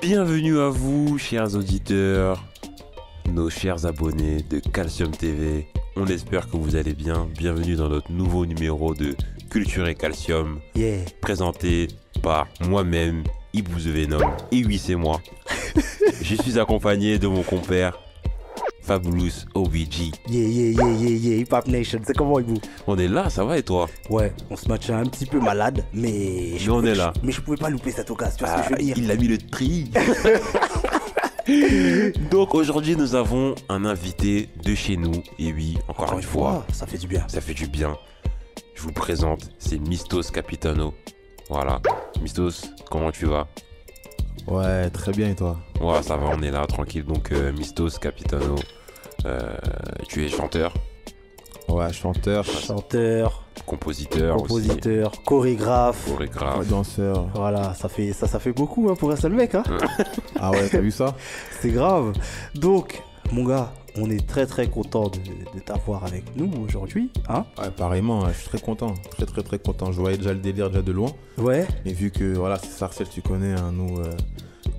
Bienvenue à vous, chers auditeurs, nos chers abonnés de Calcium TV. On espère que vous allez bien. Bienvenue dans notre nouveau numéro de Culture et Calcium, présenté par moi-même, Ibou The Venom. Et oui, c'est moi. Je suis accompagné de mon compère Fabulous OBG. Hip Hop Nation, c'est comment Ibou? On est là, ça va et toi? Ouais, on se matchait un petit peu malade, mais on est là. Mais je pouvais pas louper cette occasion, tu vois ce que je veux dire? Il a mis le tri. Donc aujourd'hui nous avons un invité de chez nous. Et oui, encore une fois, ça fait du bien. Ça fait du bien. Je vous le présente, c'est Mistos Capitano. Voilà. Mistos, comment tu vas? Ouais, très bien et toi? Ouais, ça va, on est là, tranquille. Donc Mistos Capitano, tu es chanteur? Ouais, chanteur, compositeur, chorégraphe, danseur. Voilà, ça fait beaucoup hein, pour un seul mec. Hein. Ah ouais, t'as vu ça? C'est grave. Donc, mon gars, on est très très content de t'avoir avec nous aujourd'hui. Hein? Ouais, pareillement, je suis très content. Très content. Je voyais déjà le délire déjà de loin. Ouais. Mais vu que voilà, c'est Sarcelles, tu connais, hein, nous,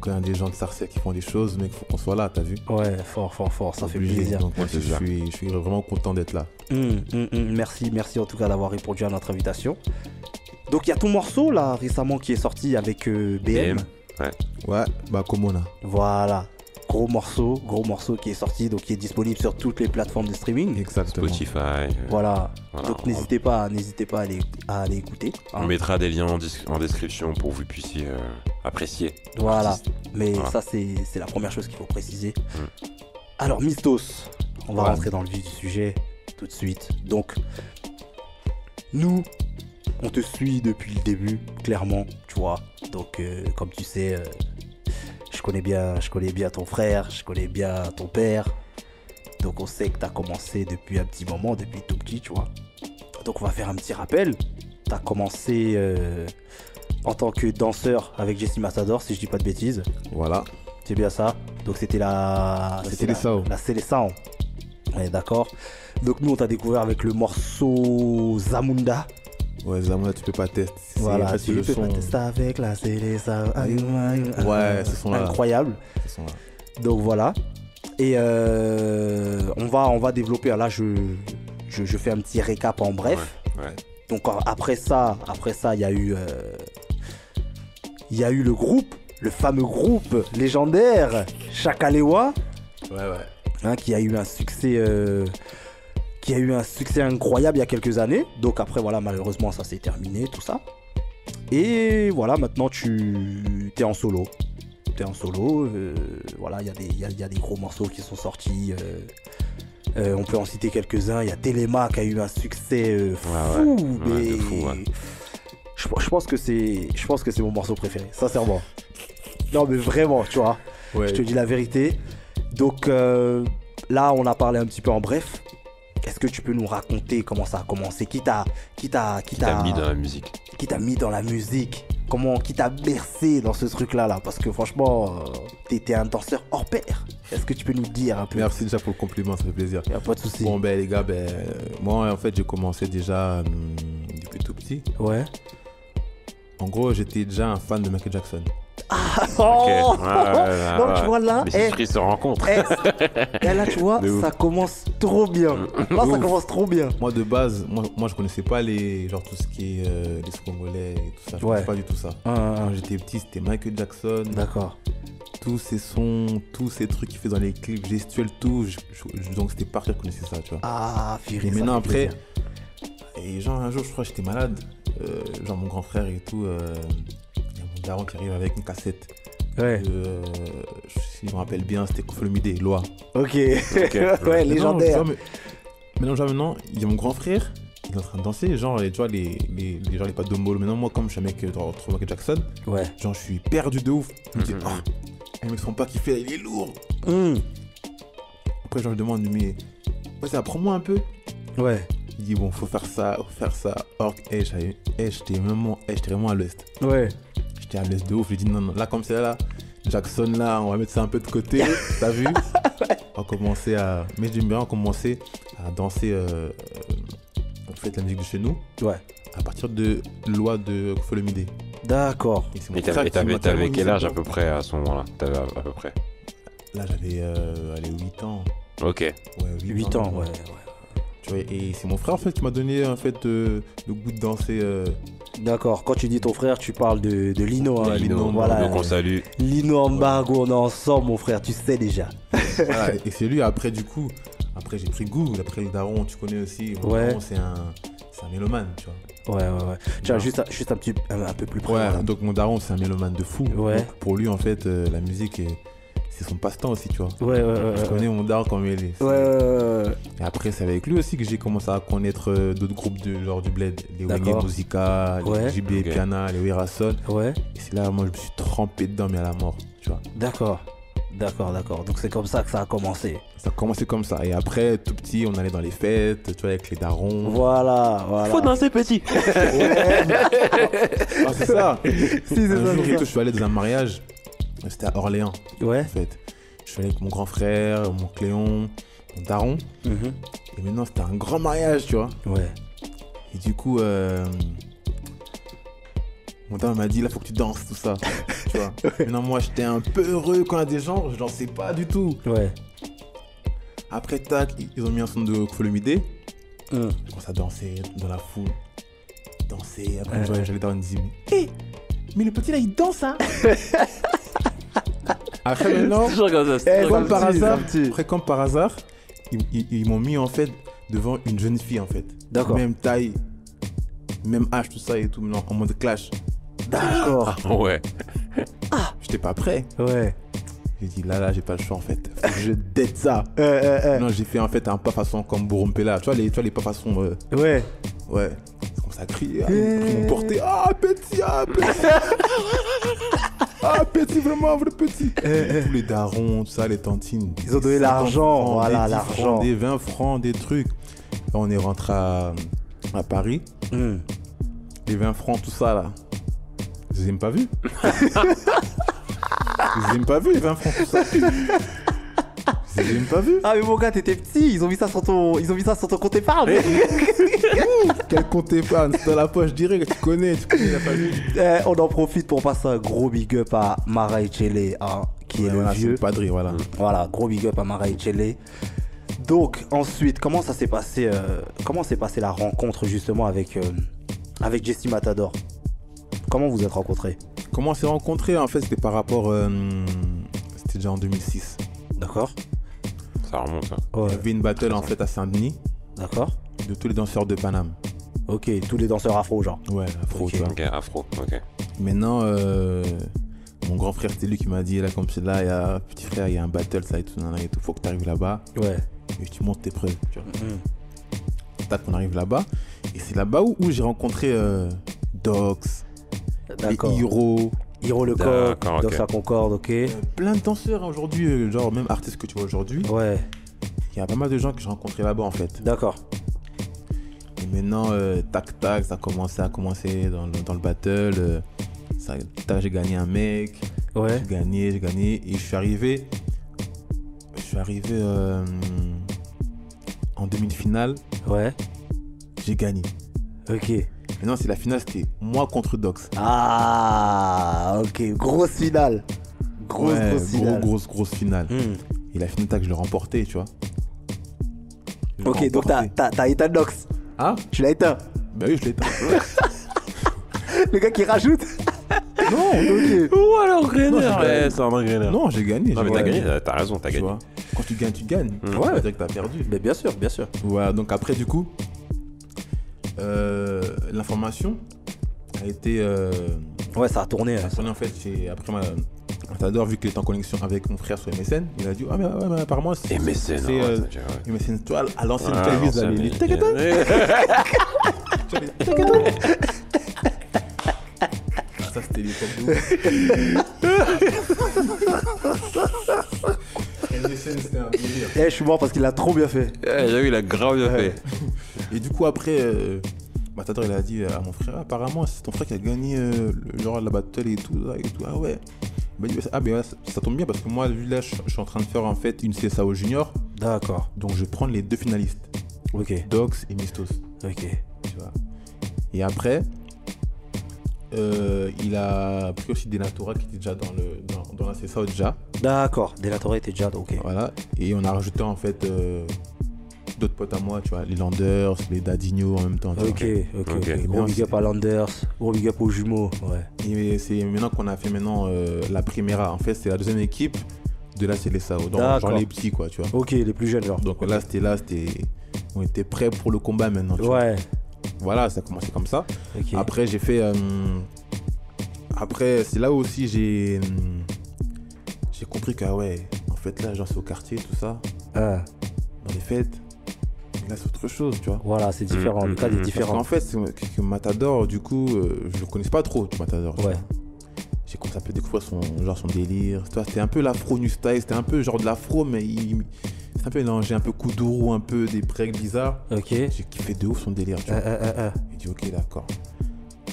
quand il y a des gens de Sarcelles qui font des choses, mais il faut qu'on soit là, t'as vu? Ouais, fort, ça fait plaisir. Donc moi, je suis vraiment content d'être là. Merci en tout cas d'avoir répondu à notre invitation. Donc il y a ton morceau là récemment qui est sorti avec BM. Ouais, bah Komona. Voilà. Gros morceau qui est sorti, donc qui est disponible sur toutes les plateformes de streaming. Exactement. Spotify. Voilà. Donc n'hésitez pas à aller écouter. Hein. On mettra des liens en description pour que vous puissiez apprécier. Voilà. Mais ça c'est la première chose qu'il faut préciser. Alors Mistos, on va rentrer dans le vif du sujet tout de suite. Donc nous, on te suit depuis le début, clairement, tu vois. Donc comme tu sais. Je connais bien ton frère, je connais bien ton père. Donc on sait que tu as commencé depuis un petit moment, depuis tout petit, tu vois. Donc on va faire un petit rappel. Tu as commencé en tant que danseur avec Jessie Matador, si je dis pas de bêtises. Voilà. C'est bien ça. Donc c'était la Célessao. Ouais, d'accord. Donc nous on t'a découvert avec le morceau Zamunda. Ouais, Zamunda, tu peux pas tester. Voilà, en fait, tu peux pas tester avec la Célessao. Ouais, ce son là. Incroyable. Donc voilà. Et on va développer. Là, je fais un petit récap en bref. Ouais. Donc après ça, il y a eu le groupe, le fameux groupe légendaire Chakalewa. Ouais. Hein, qui a eu un succès. Incroyable il y a quelques années. Donc après voilà, malheureusement ça s'est terminé tout ça. Et voilà, maintenant tu es en solo. Voilà, il y a des gros morceaux qui sont sortis. On peut en citer quelques-uns. Il y a Téléma qui a eu un succès fou. Je pense que c'est mon morceau préféré, sincèrement. Non mais vraiment, tu vois. Ouais. Je te dis la vérité. Donc là, on a parlé un petit peu en bref. Est-ce que tu peux nous raconter comment ça a commencé? Qui t'a mis dans la musique? Qui t'a mis dans la musique? Qui t'a bercé dans ce truc-là parce que franchement, t'étais un danseur hors pair. Est-ce que tu peux nous dire un peu? Merci déjà pour le compliment, ça fait plaisir. Y'a pas de souci. Bon les gars, moi en fait j'ai commencé déjà depuis tout petit. Ouais. En gros, j'étais déjà un fan de Michael Jackson. Oh ouais. Donc tu vois là, les esprits se rencontrent. Là tu vois, ça commence trop bien. Là ça commence trop bien. Moi de base, moi je connaissais pas tout ce qui est les Congolais et tout ça. Je connaissais pas du tout ça. Quand j'étais petit, c'était Michael Jackson. D'accord. Tous ces sons, tous ces trucs qu'il fait dans les clips gestuels, tout. Donc c'était parfait, je connaissais ça, tu vois. Ah, et maintenant après, et genre un jour je crois que j'étais malade. Genre mon grand frère et tout. Daron qui arrive avec une cassette. Ouais. Si je me rappelle bien, c'était Kofolomide, Loa. Ok. Ouais, légendaire. Maintenant, il y a mon grand frère, il est en train de danser. Genre, tu vois, les pas de Dombolo. Maintenant, moi, comme je suis un mec trop Michael Jackson, genre, je suis perdu de ouf. Je me dis, le mec, son pas qui fait, il est lourd. Après, je me demande, mais vas-y, apprends-moi un peu. Ouais. Il dit, bon, faut faire ça. Or, j'étais vraiment à l'ouest. Ouais. J'étais à l'est de ouf, j'ai dit non, là comme c'est là, Jackson là, on va mettre ça un peu de côté, t'as vu? On a commencé à danser fait la musique de chez nous. Ouais. À partir de loi de Folomide. D'accord. Et t'avais quel âge à peu près à ce moment-là? T'avais à peu près? Là, j'avais 8 ans. Ok. Ouais, 8 ans, ouais. Tu vois, et c'est mon frère en fait qui m'a donné en fait le goût de danser. D'accord, quand tu dis ton frère, tu parles de Lino. Hein, Lino, voilà. Donc on salue. Lino Embargo, on est ensemble, mon frère, tu sais déjà. Voilà, et c'est lui, après du coup, après j'ai pris goût, après le daron, tu connais aussi. Mon daron, c'est un mélomane, tu vois. Ouais. Tu vois, juste un peu plus près. Ouais, voilà. donc mon daron, c'est un mélomane de fou. Ouais. Donc, pour lui, en fait, la musique, c'est son passe-temps aussi, tu vois. Ouais. Je connais mon daron comme il est. Ouais. Et après, c'est avec lui aussi que j'ai commencé à connaître d'autres groupes genre du bled. Les Wenge Musica, les JB Piana, les Wirasol. Ouais. Et c'est là, moi, je me suis trempé dedans, mais à la mort, tu vois. D'accord. Donc c'est comme ça que ça a commencé. Ça a commencé comme ça. Et après, tout petit, on allait dans les fêtes, tu vois, avec les darons. Voilà. Faut danser petit. Ah, c'est ça. C'est Un jour, je suis allé dans un mariage. C'était à Orléans. Ouais. En fait. Je suis allé avec mon grand frère, mon Cléon, mon daron. Et maintenant, c'était un grand mariage, tu vois. Ouais. Et du coup, mon daron m'a dit, là, faut que tu danses, tout ça. Tu vois. Maintenant, moi, j'étais un peu heureux quand il y a des gens, je dansais pas du tout. Ouais. Après, tac, ils ont mis un son de Folomide. Je commence à danser dans la foule. Danser. Après, j'allais dans une disait, mais le petit là, il danse, hein. Après, maintenant, comme par hasard, ils m'ont mis en fait devant une jeune fille en fait. D'accord. Même taille, même âge, tout ça et tout, en mode clash. D'accord. Ouais. J'étais pas prêt. Ouais. J'ai dit là, j'ai pas le choix en fait. Faut que je dette ça. Non, j'ai fait en fait un pas façon comme Bourrompela. Tu vois les pas façon. Ouais. Ouais. C'est comme ça à crier. Ils m'ont porté. Ah, petit. Ah, petit, vraiment, vrai petit. Tous les darons, tout ça, les tantines. Ils ont donné l'argent, voilà, l'argent. Des 20 francs, des trucs. Là, on est rentré à Paris. Les 20 francs, tout ça, là. Je les ai même pas vus. Je les ai même pas vus, les 20 francs, tout ça. Je les ai même pas vus. Ah, mais mon gars, t'étais petit. Ils ont mis ça sur ton compte épargne. Quel compte épargne? C'est dans la poche direct, tu connais la famille. On en profite pour passer un gros big up à Mara Echele, hein, qui est le vieux. C'est le padri, voilà. Voilà, gros big up à Mara Echele. Donc, ensuite, comment s'est passée la rencontre justement avec Jesse Matador? Comment vous êtes rencontrés? Comment on s'est rencontrés? En fait, c'était par rapport... c'était déjà en 2006. D'accord. Ça remonte, ça. Il y avait une battle en fait à Saint-Denis. D'accord. De tous les danseurs de Paname. Ok, tous les danseurs afro, genre. Ouais, afro, tu vois. Ok, afro, ok. Maintenant, mon grand frère, c'était lui qui m'a dit, là, comme c'est là, il y a petit frère, il y a un battle, ça et tout, faut que tu arrives là-bas. Ouais. Et tu montes tes preuves, tu vois. Tac, on arrive là-bas. Et c'est là-bas où j'ai rencontré Dox, les Hiro. Hiro le Coq, Dox la Concorde, ok. Plein de danseurs hein, aujourd'hui, genre même artistes que tu vois aujourd'hui. Ouais. Il y a pas mal de gens que j'ai rencontrés là-bas en fait. D'accord. Et maintenant, tac, ça a commencé dans le battle. J'ai gagné un mec. Ouais. J'ai gagné. Et je suis arrivé en demi-finale. Ouais. J'ai gagné. Ok. Maintenant, c'est la finale, c'était moi contre Dox. Ah, ok. Grosse finale. Grosse finale. Grosse finale. Et la finale, je l'ai remporté, tu vois. Ok, donc t'as éteint Dox. Ah? Tu l'as éteint? Bah oui, je l'ai éteint. Le gars qui rajoute? Non, ok. Oh, alors, Grainer. Ouais, c'est un Grainer. Non, j'ai gagné. Non, mais t'as gagné, t'as raison, t'as gagné. Quand tu gagnes, tu gagnes. Ouais. C'est-à-dire que t'as perdu. Mais bien sûr. Voilà, donc après, du coup, l'information a été. Ouais, ça a tourné. Ça a tourné en fait. Après, Matador, vu qu'il est en connexion avec mon frère sur MSN, il a dit ah mais apparemment c'est MSN, MSN, toi à l'ancienne télévision les ça c'était l'époque de MSN c'était un délire. Je suis mort parce qu'il a trop bien fait. J'ai vu, il a grave bien fait. Et du coup après Matador il a dit à mon frère apparemment c'est ton frère qui a gagné genre la battle et tout. Ah ouais. Il m'a dit ah ben ça tombe bien parce que moi là je suis en train de faire en fait une CSAO junior. D'accord. Donc je vais prendre les deux finalistes. Ok. Dox et Mistos. Ok. Tu vois. Et après, il a pris aussi Denatora qui était déjà dans la CSAO déjà. D'accord, Denatora était déjà, ok. Voilà. Et on a rajouté en fait d'autres potes à moi, tu vois, les Landers, les Dadinho en même temps. Ok. Gros big up à Landers, gros big up aux jumeaux, ouais. Et c'est maintenant qu'on a fait la Primera. En fait, c'est la deuxième équipe de la CSAO. Donc, genre les petits, quoi, tu vois. Ok, les plus jeunes, genre. Donc là, on était prêts pour le combat maintenant. Ouais. Voilà, ça a commencé comme ça. Okay. Après, j'ai fait. Après, c'est là où aussi j'ai compris que, ouais, en fait, là, genre, c'est au quartier, tout ça. Dans les fêtes. Là, c'est autre chose, tu vois. Voilà, c'est différent. Le cadre est différent. En fait, c'est que Matador, du coup, je le connaissais pas trop, Matador. Ouais. J'ai commencé à peu découvrir son délire. C'était un peu l'afro new style, c'était un peu genre de l'afro, mais c'est un peu mélangé, un peu kuduro, un peu des breaks bizarres. Ok. J'ai kiffé de ouf son délire, tu vois. J'ai dit, ok, d'accord.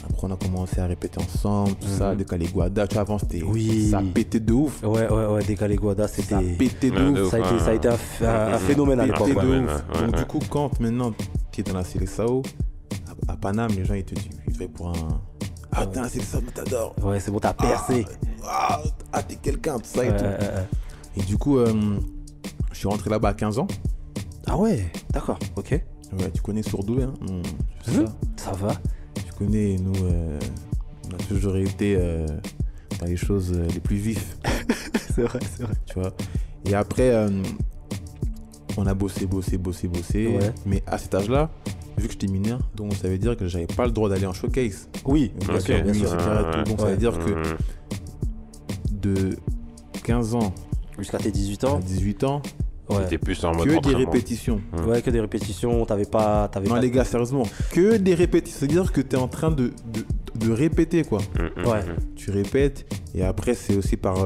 Après, on a commencé à répéter ensemble, tout ça, Décalé Guada. Tu vois, avant, c'était. Oui. Ça pétait de ouf. Ouais, Décalé Guada, c'était. Ça pétait de ouf. Ça a été un phénomène à l'époque. Donc, du coup, quand maintenant, tu es dans la CSAO, à Paname, les gens, ils te disent, ils te voient pour un. Ah, t'es dans la CSAO, t'adores. Ouais, c'est bon, t'as percé. T'es quelqu'un, tout ça et tout. Et du coup, je suis rentré là-bas à 15 ans. Ah ouais, d'accord, ok. Ouais, tu connais Sourdoué, hein. Ça va. Tu connais, nous, on a toujours été dans les choses les plus vives. C'est vrai. Tu vois. Et après, on a bossé. Ouais. Mais à cet âge-là, vu que j'étais mineur, donc ça veut dire que j'avais pas le droit d'aller en showcase. Oui, bien sûr. Donc ça veut dire que de 15 ans jusqu'à tes 18 ans. À 18 ans. Ouais. C'était plus en mode que des répétitions. Ouais, que des répétitions. Non, les gars, sérieusement, que des répétitions. C'est-à-dire que t'es en train de répéter, quoi. Ouais. Tu répètes. Et après, c'est aussi par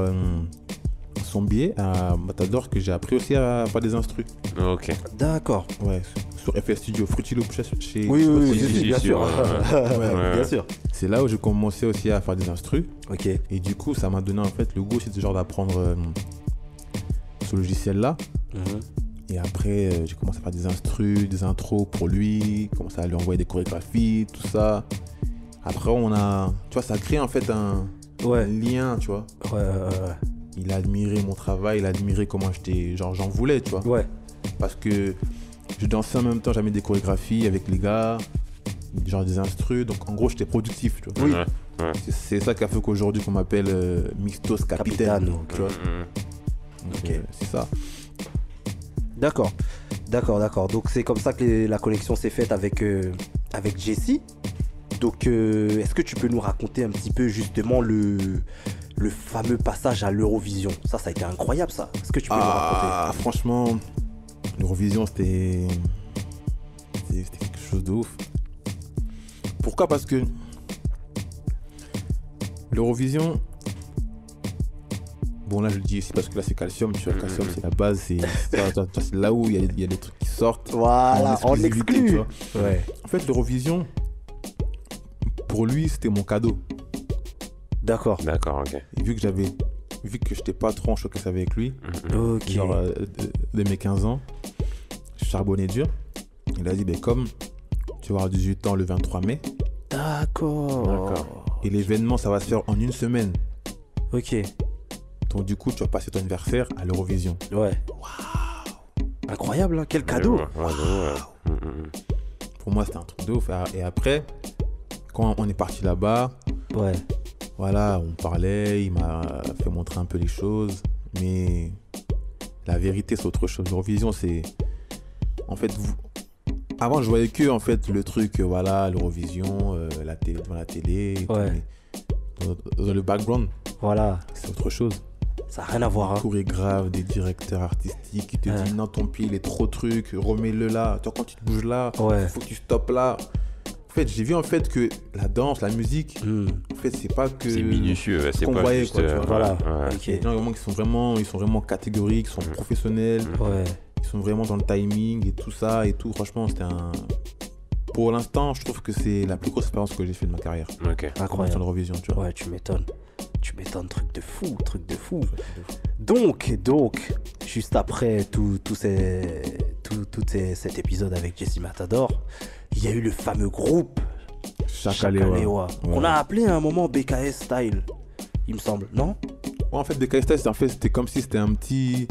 son biais à Matador que j'ai appris aussi à faire des instrus. Ok. D'accord. Ouais, sur FL Studio, Fruity Loop chez. Oui, bien sûr. Bien sûr. C'est là où j'ai commencé aussi à faire des instrus. Ok. Et du coup, ça m'a donné en fait le goût, c'est ce genre d'apprendre ce logiciel-là. Et après, j'ai commencé à faire des instrus, des intros pour lui, commencé à lui envoyer des chorégraphies, tout ça. Après, tu vois, ça crée en fait un lien, tu vois. Ouais. Il a admiré mon travail, il a admiré comment j'en voulais, tu vois. Ouais. Parce que je dansais en même temps, j'avais des chorégraphies avec les gars, genre des instrus, donc en gros, j'étais productif, tu vois. Oui. Ouais. C'est ça qui a fait qu'aujourd'hui, qu'on m'appelle Mixtos Capitaine. Tu vois. Donc, c'est ça. D'accord. Donc c'est comme ça que la connexion s'est faite avec Jessie. Donc est-ce que tu peux nous raconter un petit peu justement le fameux passage à l'Eurovision? Ça a été incroyable, ça. Est-ce que tu peux nous raconter? Franchement, l'Eurovision, c'était quelque chose de ouf. Pourquoi? Parce que l'Eurovision, bon là je le dis ici parce que là c'est Calcium, tu vois, Calcium c'est la base, c'est là où il y a des trucs qui sortent. Voilà, en exclu. Tu vois. Ouais. En fait, l'Eurovision, pour lui, c'était mon cadeau. D'accord, ok. Et vu que j'étais pas trop en showcase avec lui, genre de mes 15 ans, je charbonnais dur. Il a dit, comme tu vas avoir 18 ans le 23 mai. D'accord. Et l'événement, ça va se faire en une semaine. Ok. Donc du coup, tu vas passer ton anniversaire à l'Eurovision. Ouais. Waouh. Incroyable, hein, quel cadeau. Pour moi, c'était un truc de ouf. Et après, quand on est parti là-bas, voilà, on parlait, il m'a fait montrer un peu les choses. Mais la vérité, c'est autre chose. L'Eurovision, c'est... En fait, avant, je voyais que en fait, le truc, voilà, l'Eurovision, la télé, devant la télé. Ouais. Dans le background. Voilà. C'est autre chose. Ça n'a rien à voir. Des chorégraphes, des directeurs artistiques qui te disent non, ton pied il est trop truc, remets-le là. Toi, quand tu te bouges là, faut que tu stoppes là. En fait, j'ai vu en fait que la danse, la musique, en fait, c'est pas que. C'est minutieux, c'est pas voyait, juste. quoi, tu vois. Voilà. Okay. Les gens vraiment qui sont vraiment catégoriques, sont professionnels. Ils sont vraiment dans le timing et tout ça et tout. Franchement, c'était un. Pour l'instant, je trouve que c'est la plus grosse expérience que j'ai fait de ma carrière. Incroyable. Sur l'Eurovision, tu vois. Ouais, tu m'étonnes, truc de fou. Donc, juste après tout cet épisode avec Jessie Matador, il y a eu le fameux groupe Chakalewa. On a appelé à un moment BKS Style, il me semble, non? En fait, BKS Style, c'était comme si c'était un petit...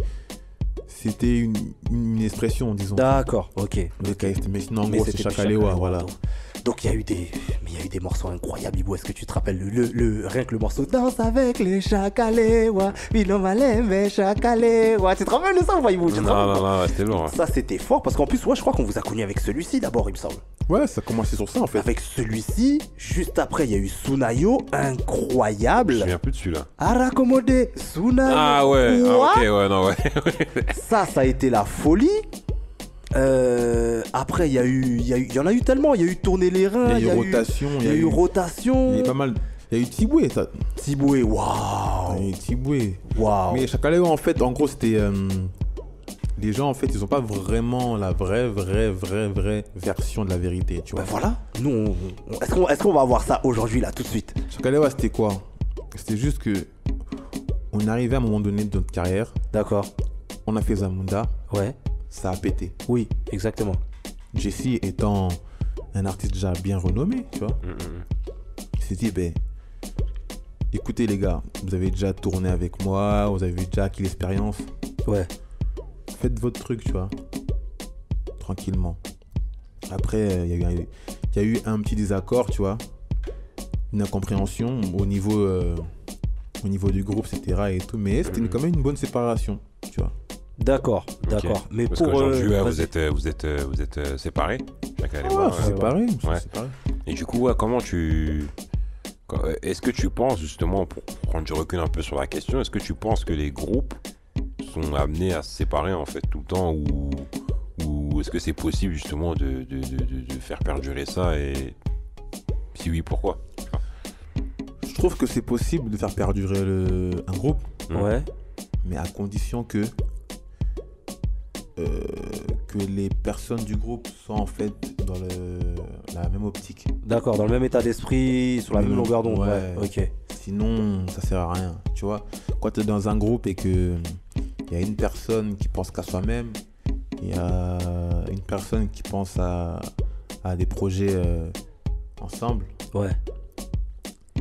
C'était une expression, disons. D'accord, ok. BKS, mais sinon, en gros, c'est Chakalewa, voilà. Donc il y a eu des morceaux incroyables, Ibo. Est-ce que tu te rappelles rien que le morceau Danse avec les Chakalewa, Bilo Malembe Chakalewa. Tu te rappelles de ça ou pas, Ibo? Non, c'était lourd. Ça c'était fort parce qu'en plus, je crois qu'on vous a connu avec celui-ci d'abord, il me semble. Ouais, ça a commencé sur ça en fait. Avec celui-ci, juste après, il y a eu Sunayo, incroyable. Je me souviens plus de celui-là. Arakomode, Sunayo. Ah ouais, ok, ouais, non, ouais. Ça a été la folie. Après, il y en a eu tellement. Il y a eu Tourner les reins. Il y a eu Rotation. Il y a eu Rotation. Il y a pas mal. Il y a eu Tiboué. Tiboué, waouh. Il y a eu Tiboué. Waouh. Mais Chakalewa, en fait, en gros, c'était. Les gens, en fait, ils ont pas vraiment la vraie version de la vérité, tu vois. Ben voilà. Nous, est-ce qu'on va avoir ça aujourd'hui, là, tout de suite? Chakalewa, c'était quoi? C'était juste que. On arrivait à un moment donné de notre carrière. D'accord. On a fait Zamunda. Ouais. Ça a pété. Oui, exactement. Jesse étant un artiste déjà bien renommé, tu vois. Il s'est dit, écoutez les gars, vous avez déjà tourné avec moi, vous avez déjà acquis l'expérience. Ouais. Faites votre truc, tu vois. Tranquillement. Après, il y a eu un petit désaccord, tu vois. Une incompréhension au niveau du groupe, etc. et tout. Mais c'était quand même une bonne séparation, tu vois. D'accord. Mais parce pour qu'aujourd'hui, vous êtes séparés. Séparés. Et du coup, comment est-ce que tu penses, justement, pour prendre du recul un peu sur la question, est-ce que tu penses que les groupes sont amenés à se séparer en fait tout le temps, ou est-ce que c'est possible justement de faire perdurer ça, et si oui, pourquoi? Je trouve que c'est possible de faire perdurer un groupe. Ouais. Mais à condition que les personnes du groupe soient en fait dans la même optique. D'accord, dans le même état d'esprit, sur la même longueur d'onde. Ouais, ok. Sinon, ça sert à rien. Tu vois, quand tu es dans un groupe et que il y a une personne qui pense qu'à soi-même, il y a une personne qui pense à des projets ensemble. Ouais.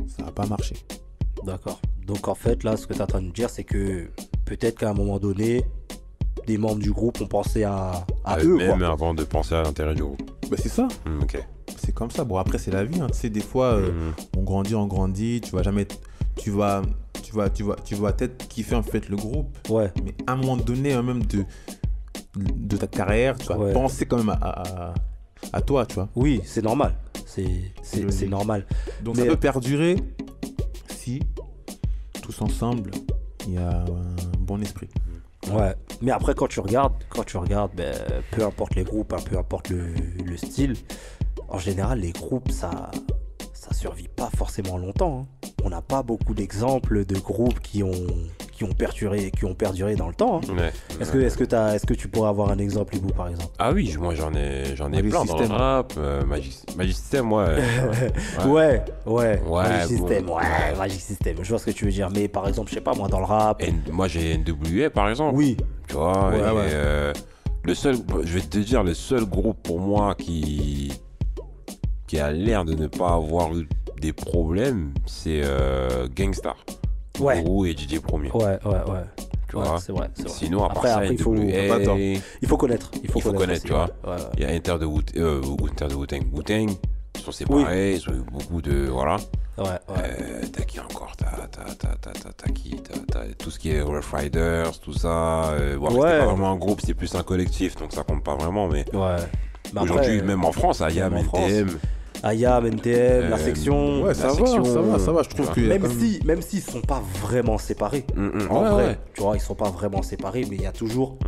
Ça va pas marcher. D'accord. Donc en fait, là, ce que tu es en train de nous dire, c'est que peut-être qu'à un moment donné, des membres du groupe ont pensé à eux, même avant de penser à l'intérêt du groupe. C'est ça. Ok. C'est comme ça. Bon, après, c'est la vie. Hein. Tu sais, des fois, on grandit. Tu vas jamais... Tu vas peut-être kiffer en fait le groupe. Ouais. Mais à un moment donné, même de ta carrière, tu vas penser quand même à toi, tu vois. Oui, c'est normal. C'est normal. Donc ça peut perdurer si, tous ensemble, il y a un bon esprit. Ouais, mais après quand tu regardes, peu importe les groupes, peu importe le style, en général les groupes ça survit pas forcément longtemps. Hein. On n'a pas beaucoup d'exemples de groupes qui ont perduré dans le temps. Hein. Ouais, est-ce que tu pourrais avoir un exemple, Ibou, par exemple? Ah oui, moi j'en ai plein dans le rap. Magic System, ouais. Magic System, je vois ce que tu veux dire. Mais par exemple, je sais pas, moi dans le rap. Moi j'ai NWA par exemple. Oui. Tu vois, le seul groupe pour moi qui a l'air de ne pas avoir eu des problèmes, c'est Gangstar. Ouais. Guru et DJ Premier. Ouais. Tu vois, c'est vrai. Sinon, à part ça, il faut connaître. Il faut connaître, tu vois. Ouais. Il y a Enter de Wu-Tang. Ils sont séparés, ils ont eu beaucoup de... Voilà. Ouais. T'as qui encore? T'as qui? T'as tout ce qui est Rough Riders, tout ça. C'était pas vraiment un groupe, c'est plus un collectif, donc ça compte pas vraiment, mais... Ouais. Aujourd'hui, même en France, IAM, NTM... IAM, NTM, la section. Ouais, ça va. Je trouve que. Même s'ils sont pas vraiment séparés. En vrai, tu vois, ils sont pas vraiment séparés, mais il y a toujours,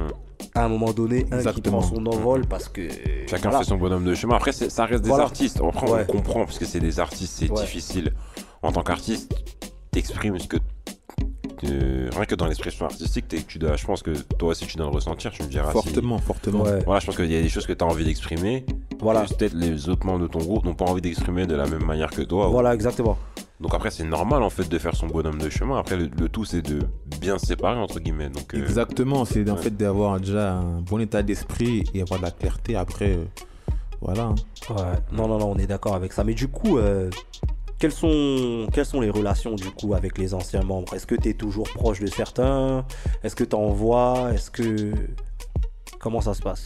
à un moment donné, un qui prend son envol parce que. Chacun fait son bonhomme de chemin. Après, ça reste des artistes. Après, on comprend, parce que c'est des artistes, c'est difficile. En tant qu'artiste, t'exprimes ce que. Rien que dans l'expression artistique, je pense que toi aussi tu dois le ressentir, tu me diras. Fortement. Ouais. Voilà, je pense qu'il y a des choses que tu as envie d'exprimer. Voilà. Peut-être les autres membres de ton groupe n'ont pas envie d'exprimer de la même manière que toi. Voilà, exactement. Donc après, c'est normal en fait de faire son bonhomme de chemin. Après, le tout, c'est de bien se séparer, entre guillemets. Donc, exactement, c'est en fait d'avoir déjà un bon état d'esprit et avoir de la clarté. Après, voilà. Hein. Ouais, non, on est d'accord avec ça. Mais du coup, quelles sont les relations du coup avec les anciens membres? Est-ce que tu es toujours proche de certains? Est-ce que tu en vois? Comment ça se passe?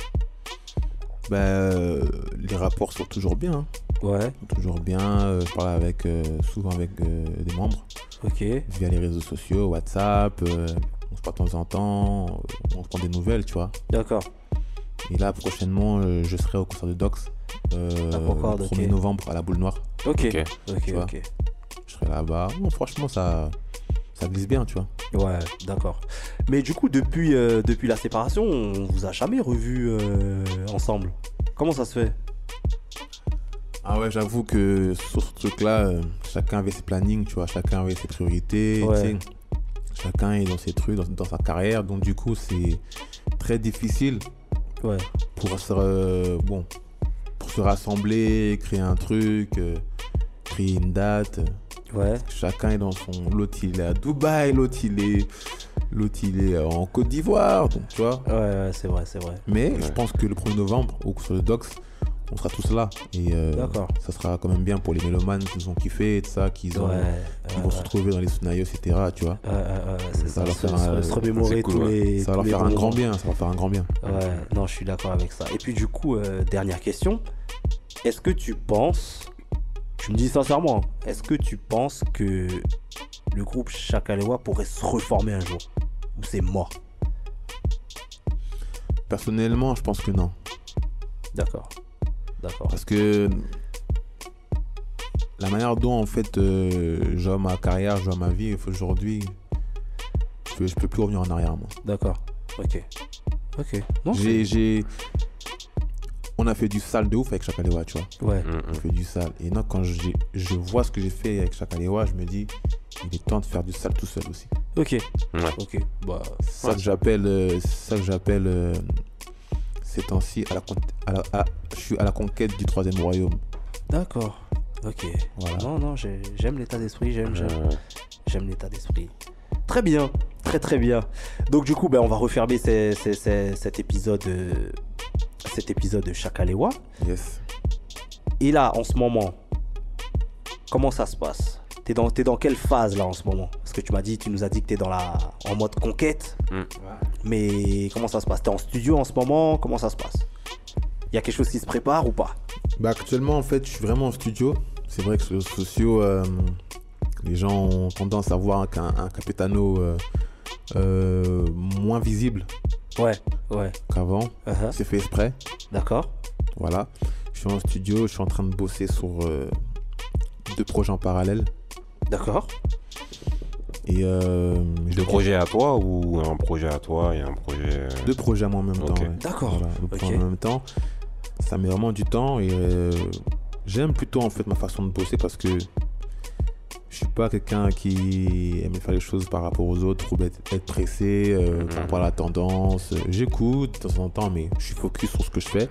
Les rapports sont toujours bien. Hein. Ouais. Toujours bien. Je parle souvent avec des membres. Ok. Via les réseaux sociaux, WhatsApp. On se parle de temps en temps. On se prend des nouvelles, tu vois. D'accord. Et là, prochainement, je serai au concert de Dox. Le 1er novembre à la Boule Noire. Ok. Je serai là-bas. Bon, franchement, ça glisse bien, tu vois. Ouais, d'accord. Mais du coup, depuis la séparation, on vous a jamais revus ensemble. Comment ça se fait? Ah ouais, j'avoue que sur ce truc-là, chacun avait ses plannings, tu vois. Chacun avait ses priorités. Ouais. Chacun est dans ses trucs, dans sa carrière. Donc du coup, c'est très difficile pour se rassembler, créer un truc, créer une date. Ouais. Chacun est dans son... L'autre, il est à Dubaï, l'autre, il est en Côte d'Ivoire, donc tu vois. Ouais, c'est vrai. Mais je pense que le 1er novembre, sur le Dox, on sera tous là. Et ça sera quand même bien pour les mélomanes qui nous ont kiffé et tout ça, qui vont se retrouver dans les scénarios, etc. Tu vois. Ça va leur se remémorer tous les... Ça va leur faire un grand bien, Ouais, non, je suis d'accord avec ça. Et puis du coup, dernière question. Est-ce que tu penses... Tu me dis sincèrement, est-ce que tu penses que le groupe Chakalewa pourrait se reformer un jour? Ou c'est mort? Personnellement, je pense que non. D'accord. Parce que la manière dont en fait je vois ma carrière, je vois ma vie aujourd'hui, je peux plus revenir en arrière, moi. D'accord. Ok. Non, on a fait du sale de ouf avec Chakalewa, tu vois. Ouais. On fait du sale. Et non, quand je vois ce que j'ai fait avec Chakalewa, je me dis, il est temps de faire du sale tout seul aussi. Ok. Ouais. Ok. Bah, ça que j'appelle ces temps-ci je suis à la conquête du 3e royaume. D'accord. Ok. Voilà. Non, j'aime l'état d'esprit. J'aime l'état d'esprit. Très bien. Très bien. Donc du coup, on va refermer cet épisode de Chakalewa. Yes. Et là, en ce moment, comment ça se passe? T'es dans quelle phase là en ce moment? Parce que tu nous as dit que t'es en mode conquête. Mais comment ça se passe? T'es en studio en ce moment? Comment ça se passe? Il y a quelque chose qui se prépare ou pas? Actuellement, en fait, je suis vraiment en studio. C'est vrai que sur les réseaux sociaux, les gens ont tendance à voir un Capitano moins visible. Ouais. Qu'avant. C'est fait exprès. D'accord. Voilà. Je suis en studio, je suis en train de bosser sur 2 projets en parallèle. D'accord. Et 2 projets à toi ou un projet à toi et un projet... 2 projets à moi en même temps. Ouais. D'accord. Voilà, 2 projets en même temps. Ça met vraiment du temps et j'aime plutôt en fait ma façon de bosser parce que je suis pas quelqu'un qui aime faire les choses par rapport aux autres ou être pressé par rapport à la tendance. J'écoute de temps en temps, mais je suis focus sur ce que je fais.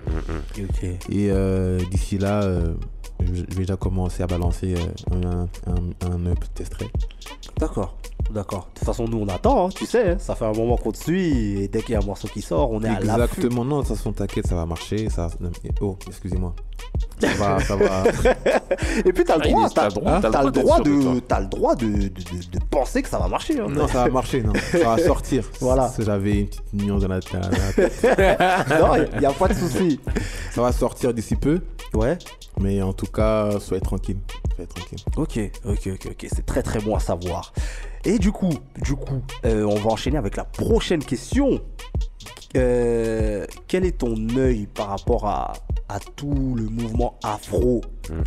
Okay. Et d'ici là, je vais déjà commencer à balancer un up testré. D'accord. De toute façon, nous on attend, hein, tu sais, ça fait un moment qu'on te suit et dès qu'il y a un morceau qui sort, on est à l'affût. Exactement, non, de toute façon, t'inquiète, ça va marcher. Oh, excusez-moi. Ça va. Et puis t'as le droit de penser que ça va marcher. Hein. Non, ça va marcher, non. Ça va sortir. Voilà. Si j'avais une petite nuance dans la tête. Non, il n'y a pas de souci. Ça va sortir d'ici peu. Ouais. Mais en tout cas, soyez tranquille. Ok. C'est très bon à savoir. Et du coup, on va enchaîner avec la prochaine question. Quel est ton œil par rapport à tout le mouvement afro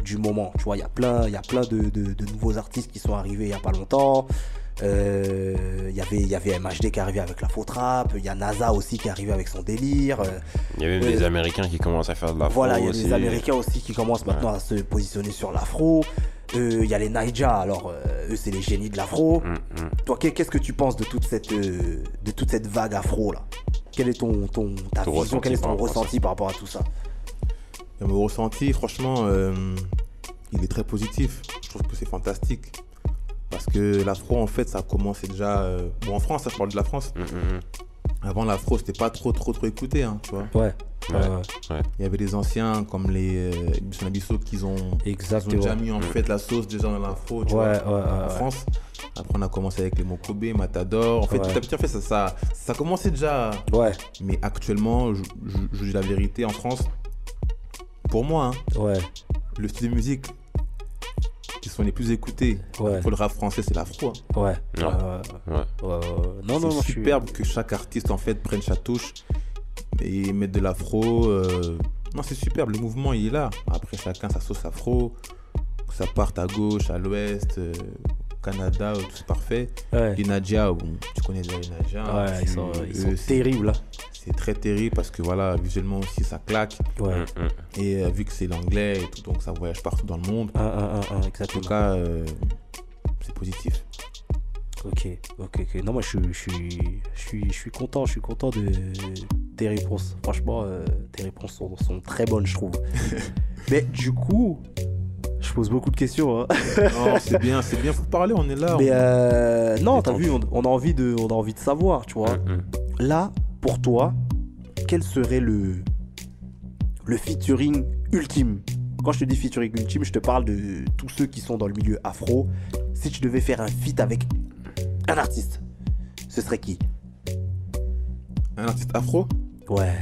du moment? Tu vois, il y a plein de nouveaux artistes qui sont arrivés il n'y a pas longtemps. Il y avait MHD qui est arrivé avec la faux trap, il y a NASA aussi qui est arrivé avec son délire. Il y a même des Américains qui commencent à faire de l'afro. Voilà, il y a des Américains aussi qui commencent maintenant à se positionner sur l'afro. Il y a les Naija, alors eux c'est les génies de l'afro. Toi, qu'est-ce que tu penses de toute cette vague afro là? Quel est ta vision, quel est ton ressenti par rapport à tout ça? Mon ressenti, franchement, il est très positif. Je trouve que c'est fantastique. Parce que l'afro, en fait, ça a commencé déjà... en France, ça, je parle de la France. Avant, l'afro, c'était pas trop écouté, hein, tu vois. Ouais. Il y avait les anciens comme les Ibsen Abisso qui ont déjà mis en fait la sauce déjà dans l'afro en France. Après on a commencé avec les Mokobe, Matador. En fait tout à petit en fait ça commençait déjà. Mais actuellement je dis la vérité en France. Pour moi, le style de musique qui sont les plus écoutés pour le rap français, c'est l'afro. C'est superbe que chaque artiste en fait prenne sa touche et mette de l'afro. Non, c'est superbe. Le mouvement il est là. Après chacun sa sauce afro. Que ça parte à gauche, à l'ouest, au Canada, tout c'est parfait. Les Nadia, tu connais déjà les Nadia. Ils sont terribles. C'est très terrible parce que voilà, visuellement aussi ça claque. Et vu que c'est l'anglais et tout, donc ça voyage partout dans le monde. En tout cas, c'est positif. Ok. Non, moi je suis content de tes réponses. Franchement, tes réponses sont très bonnes, je trouve. Mais du coup, je pose beaucoup de questions. Hein. Non, c'est bien, faut parler, on est là. Mais non, t'as vu, on a envie de savoir, tu vois. Là, pour toi, quel serait le featuring ultime? Quand je te dis featuring ultime, je te parle de tous ceux qui sont dans le milieu afro. Si tu devais faire un feat avec un artiste, ce serait qui? Un artiste afro? Ouais.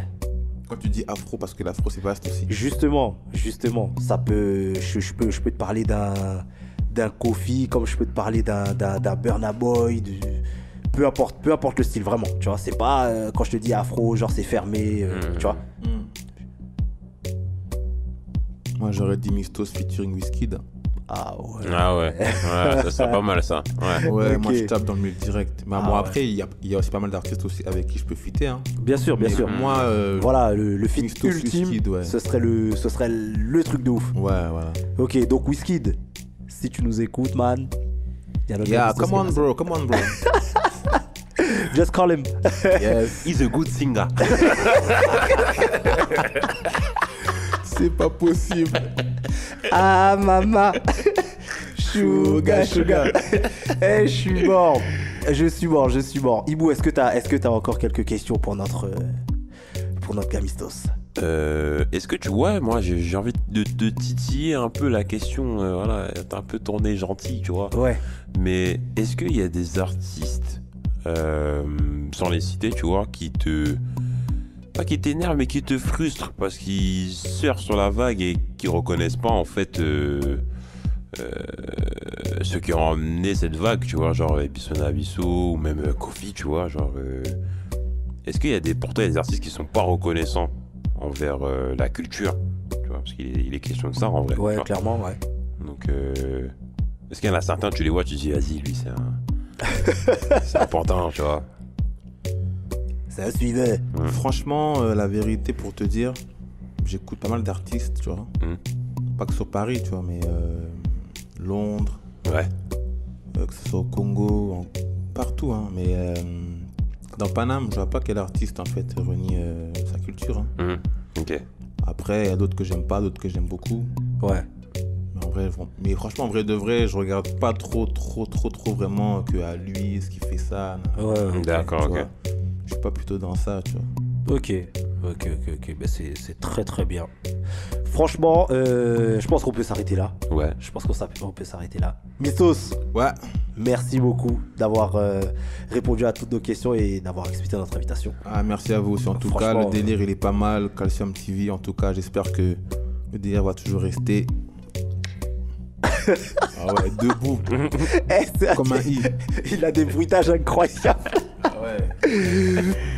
Quand tu dis afro, parce que l'afro c'est vaste aussi. Justement, ça peut, je peux te parler d'un Kofi, comme je peux te parler d'un Burna Boy, peu importe le style, vraiment, tu vois. C'est pas, quand je te dis afro, genre c'est fermé, tu vois. Moi j'aurais dit Mistos featuring Wizkid. Ah ouais. Ça serait pas mal ça. Ouais, moi je tape dans le mille direct. Mais moi après, il y a aussi pas mal d'artistes aussi avec qui je peux fitter. Hein. Bien sûr. Moi, voilà, le feat ultime, Wizkid, ce serait le truc de ouf. Ouais, voilà. Ok, donc Wizkid, si tu nous écoutes, man. Come on bro. Just call him. Yes. He's a good singer. C'est pas possible. Ah maman. Sugar. Je suis mort. Ibou, est-ce que t'as encore quelques questions pour notre Gamistos? Est-ce que tu vois, moi j'ai envie de titiller un peu la question, voilà, t'as un peu tourné gentil, tu vois. Ouais. Mais est-ce qu'il y a des artistes, sans les citer, tu vois, pas qui t'énervent, mais qui te frustrent parce qu'ils surfent sur la vague et qui reconnaissent pas en fait ceux qui ont emmené cette vague, tu vois, genre Ibsen Abisso ou même Kofi, tu vois, genre. Est-ce qu'il y a pour toi des artistes qui sont pas reconnaissants envers la culture, tu vois, parce qu'il est question de ça en vrai. Ouais, clairement, ouais. Donc, est-ce qu'il y en a certains, tu les vois, tu te dis, vas-y, lui, c'est important, tu vois. C'est un suiveur. Franchement, la vérité, pour te dire, j'écoute pas mal d'artistes, tu vois. Pas que sur Paris, tu vois, mais Londres. Ouais. Que ce soit au Congo, partout, hein. Mais dans Paname, je vois pas quel artiste, en fait, renie sa culture. Hein. Ok. Après, il y a d'autres que j'aime pas, d'autres que j'aime beaucoup. Ouais. Mais franchement, en vrai de vrai, je regarde pas trop vraiment que à lui, ce qu'il fait ça. Ouais, d'accord, ok. Je suis pas plutôt dans ça, tu vois. Ok. Ben c'est très bien. Franchement, je pense qu'on peut s'arrêter là. Ouais. Je pense qu'on peut s'arrêter là. Mistos. Ouais. Merci beaucoup d'avoir répondu à toutes nos questions et d'avoir accepté notre invitation. Ah, merci à vous aussi. En tout cas, le délire, il est pas mal. Calcium TV, en tout cas, j'espère que le délire va toujours rester. Ah ouais, debout. Comme un i. Il a des bruitages incroyables. Ouais.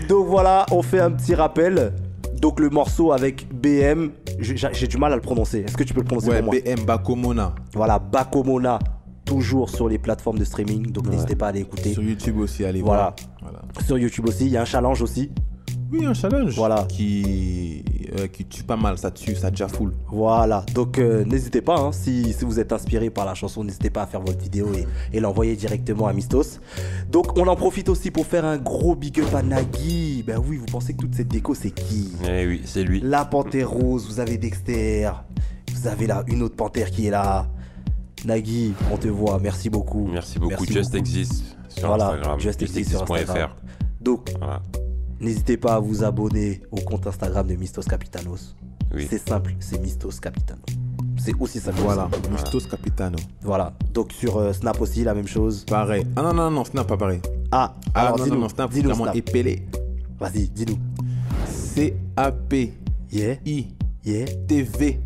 Donc voilà, on fait un petit rappel. Donc le morceau avec BM, j'ai du mal à le prononcer. Est-ce que tu peux le prononcer pour moi? BM, Bakomona. Voilà, Bakomona, toujours sur les plateformes de streaming. Donc n'hésitez pas à aller écouter. Sur YouTube aussi, allez voir. Voilà. Sur YouTube aussi, il y a un challenge aussi. Oui, un challenge. Voilà. Qui tue pas mal, ça tue, ça déjà full. Voilà, donc n'hésitez pas, hein, si vous êtes inspiré par la chanson, n'hésitez pas à faire votre vidéo et l'envoyer directement à Mistos. Donc on en profite aussi pour faire un gros big up à Nagui. Ben oui, vous pensez que toute cette déco c'est qui? Eh oui, c'est lui. La panthère rose, vous avez Dexter, vous avez là une autre panthère qui est là. Nagui, on te voit, merci beaucoup. Merci beaucoup. Just Exist sur Instagram. Just Exist sur Instagram. Donc, voilà. N'hésitez pas à vous abonner au compte Instagram de Mistos Capitanos. Oui. C'est simple, c'est Mistos Capitanos. C'est aussi simple. Voilà, Mistos Capitano. Voilà. Donc sur Snap aussi, la même chose. Pareil. Ah non, Snap pas pareil. Alors non, Snap, c'est vraiment épelé. Vas-y, dis-nous. CAP. Yeah. I. Yeah. TV.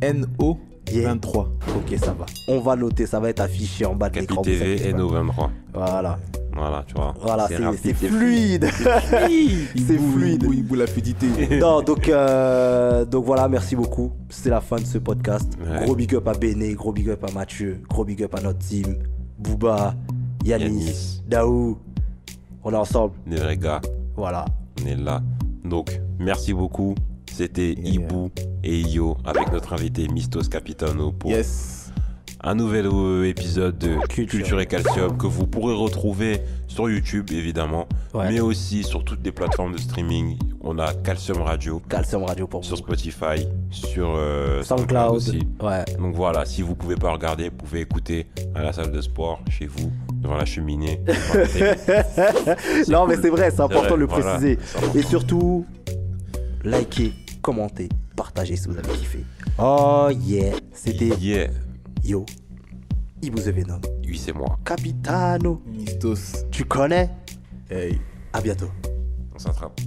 NO. Yeah. 23. Ok, ça va. On va noter, ça va être affiché en bas de l'écran. TV, NO 23. Voilà. Voilà, tu vois. Voilà, c'est fluide. C'est fluide. Oui, la fluidité. Non, donc voilà, merci beaucoup. C'est la fin de ce podcast. Ouais. Gros big up à Béné, gros big up à Mathieu, gros big up à notre team. Booba, Yanis, Daou. On est ensemble. Des vrais gars. Voilà. On est là. Donc, merci beaucoup. C'était Ibou et Io avec notre invité Mistos Capitano pour un nouvel épisode de Culture et Calcium que vous pourrez retrouver sur YouTube évidemment, mais aussi sur toutes les plateformes de streaming. On a Calcium Radio pour sur Spotify, sur SoundCloud aussi. Ouais. Donc voilà, si vous pouvez pas regarder, vous pouvez écouter à la salle de sport, chez vous, devant la cheminée. Non, mais c'est vrai, c'est important de le préciser. Et surtout, likez, commentez, partagez si vous avez kiffé. Oh yeah, c'était Yo, Ibou The Venom. Oui, c'est moi. Capitano. Mistos. Tu connais? Hey. À bientôt. On s'attrape.